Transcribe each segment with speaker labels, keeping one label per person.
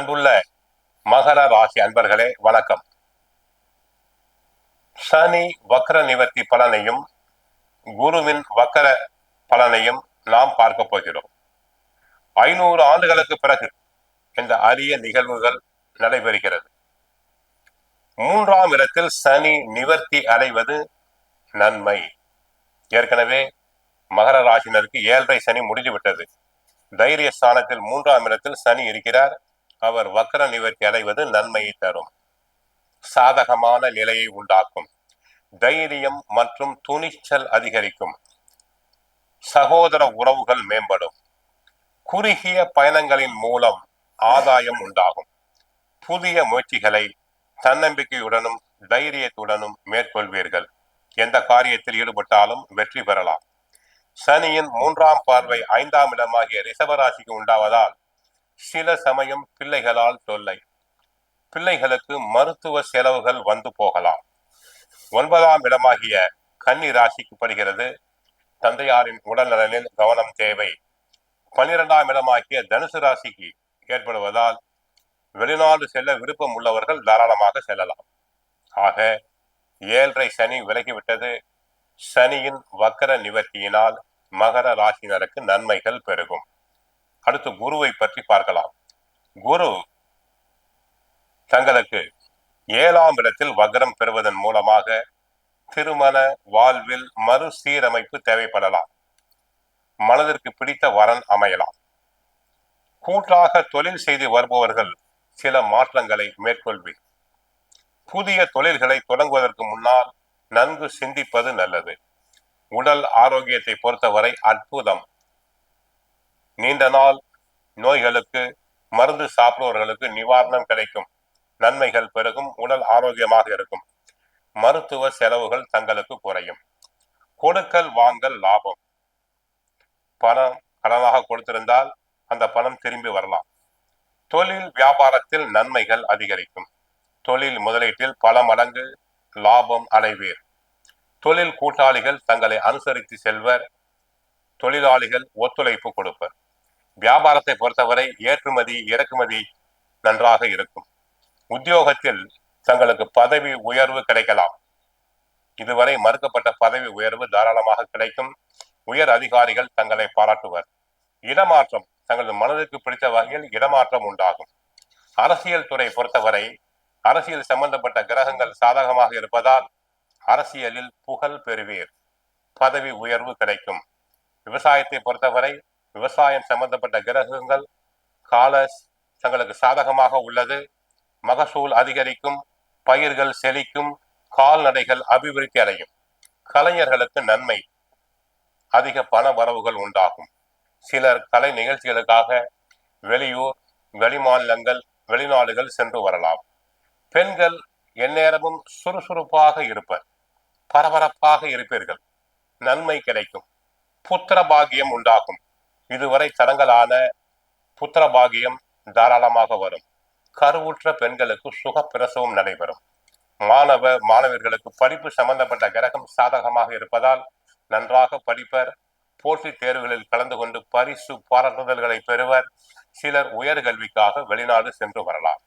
Speaker 1: அன்புள்ள மகர ராசி அன்பர்களே வணக்கம். சனி வக்ர நிவர்த்தி பலனையும் குருவின் வக்கர பலனையும் நாம் பார்க்க போகிறோம். 500 ஆண்டுகளுக்கு பிறகு இந்த அரிய நிகழ்வுகள் நடைபெறுகிறது. 3ஆம் இடத்தில் சனி நிவர்த்தி அடைவது நன்மை. ஏற்கனவே மகர ராசினருக்கு 7.5 சனி முடிந்துவிட்டது. தைரிய ஸ்தானத்தில் 3ஆம் இடத்தில் சனி இருக்கிறார். அவர் வக்கர நிவர்த்தி அடைவது நன்மையை தரும், சாதகமான நிலையை உண்டாக்கும், தைரியம் மற்றும் துணிச்சல் அதிகரிக்கும், சகோதர உறவுகள் மேம்படும், குறுகிய பயணங்களின் மூலம் ஆதாயம் உண்டாகும், புதிய முயற்சிகளை தன்னம்பிக்கையுடனும் தைரியத்துடனும் மேற்கொள்வீர்கள். எந்த காரியத்தில் ஈடுபட்டாலும் வெற்றி பெறலாம். சனியின் 3ஆம் பார்வை 5ஆம் இடமாகிய ரிஷபராசிக்கு உண்டாவதால் சில சமயம் பிள்ளைகளால் தொல்லை, பிள்ளைகளுக்கு மருத்துவ செலவுகள் வந்து போகலாம். 9ஆம் இடமாகிய கன்னி ராசிக்கு படுகிறது. தந்தையாரின் உடல் நலனில் கவனம் தேவை. 12ஆம் இடமாகிய தனுசு ராசிக்கு ஏற்படுவதால் வெளிநாடு செல்ல விருப்பம் உள்ளவர்கள் தாராளமாக செல்லலாம். ஆக 7.5 சனி விலகிவிட்டது. சனியின் வக்கர நிவர்த்தியினால் மகர ராசினருக்கு நன்மைகள் பெருகும். அடுத்து குருவை பற்றி பார்க்கலாம். குரு தங்களுக்கு 7ஆம் இடத்தில் வக்ரம் பெறுவதன் மூலமாக திருமண வாழ்வில் மறுசீரமைப்பு தேவைப்படலாம். மனதிற்கு பிடித்த வரன் அமையலாம். கூட்டாக தொழில் செய்து வருபவர்கள் சில மாற்றங்களை மேற்கொள்வீர். புதிய தொழில்களை தொடங்குவதற்கு முன்னால் நன்கு சிந்திப்பது நல்லது. உடல் ஆரோக்கியத்தை பொறுத்தவரை அற்புதம். நீண்ட நாள் நோய்களுக்கு மருந்து சாப்பிடுபவர்களுக்கு நிவாரணம் கிடைக்கும். நன்மைகள் பெருகும். உடல் ஆரோக்கியமாக இருக்கும். மருத்துவ செலவுகள் தங்களுக்கு குறையும். கொடுக்கல் வாங்கல் லாபம். பணம் கடனாக கொடுத்திருந்தால் அந்த பணம் திரும்பி வரலாம். தொழில் வியாபாரத்தில் நன்மைகள் அதிகரிக்கும். தொழில் முதலீட்டில் பல மடங்கு லாபம் அடைவீர். தொழில் கூட்டாளிகள் தங்களை அனுசரித்து செல்வர். தொழிலாளிகள் ஒத்துழைப்பு கொடுப்பர். வியாபாரத்தை பொறுத்தவரை ஏற்றுமதி இறக்குமதி நன்றாக இருக்கும். உத்தியோகத்தில் தங்களுக்கு பதவி உயர்வு கிடைக்கலாம். இதுவரை மறுக்கப்பட்ட பதவி உயர்வு தாராளமாக கிடைக்கும். உயர் அதிகாரிகள் தங்களை பாராட்டுவர். இடமாற்றம், தங்களது மனதிற்கு பிடித்த வகையில் இடமாற்றம் உண்டாகும். அரசியல் துறை பொறுத்தவரை அரசியல் சம்பந்தப்பட்ட கிரகங்கள் சாதகமாக இருப்பதால் அரசியலில் புகழ் பெறுவீர். பதவி உயர்வு கிடைக்கும். விவசாயத்தை பொறுத்தவரை விவசாயம் சம்பந்தப்பட்ட கிரகங்கள் கால தங்களுக்கு சாதகமாக உள்ளது. மகசூல் அதிகரிக்கும். பயிர்கள் செழிக்கும். கால்நடைகள் அபிவிருத்தி அடையும். கலைஞர்களுக்கு நன்மை. அதிக பண வரவுகள் உண்டாகும். சிலர் கலை நிகழ்ச்சிகளுக்காக வெளியூர், வெளிமாநிலங்கள், வெளிநாடுகள் சென்று வரலாம். பெண்கள் எந்நேரமும் சுறுசுறுப்பாக இருப்பர். பரபரப்பாக இருப்பீர்கள். நன்மை கிடைக்கும். புத்திர பாகியம் உண்டாகும். இதுவரை தடங்கலான புத்திர பாகியம் தாராளமாக வரும். கருவுற்ற பெண்களுக்கு சுகப்பிரசவம் நடைபெறும். மாணவர்களுக்கு படிப்பு சம்பந்தப்பட்ட கிரகம் சாதகமாக இருப்பதால் நன்றாக படிப்பர். போட்டித் தேர்வுகளில் கலந்து கொண்டு பரிசு பாராட்டுதல்களை பெறுவர். சிலர் உயர்கல்விக்காக வெளிநாடு சென்று வரலாம்.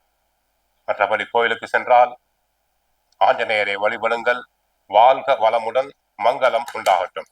Speaker 1: மற்றபடி கோயிலுக்கு சென்றால் ஆஞ்சநேயரை வழிபடுங்கள். வாழ்க வளமுடன். மங்களம் உண்டாகட்டும்.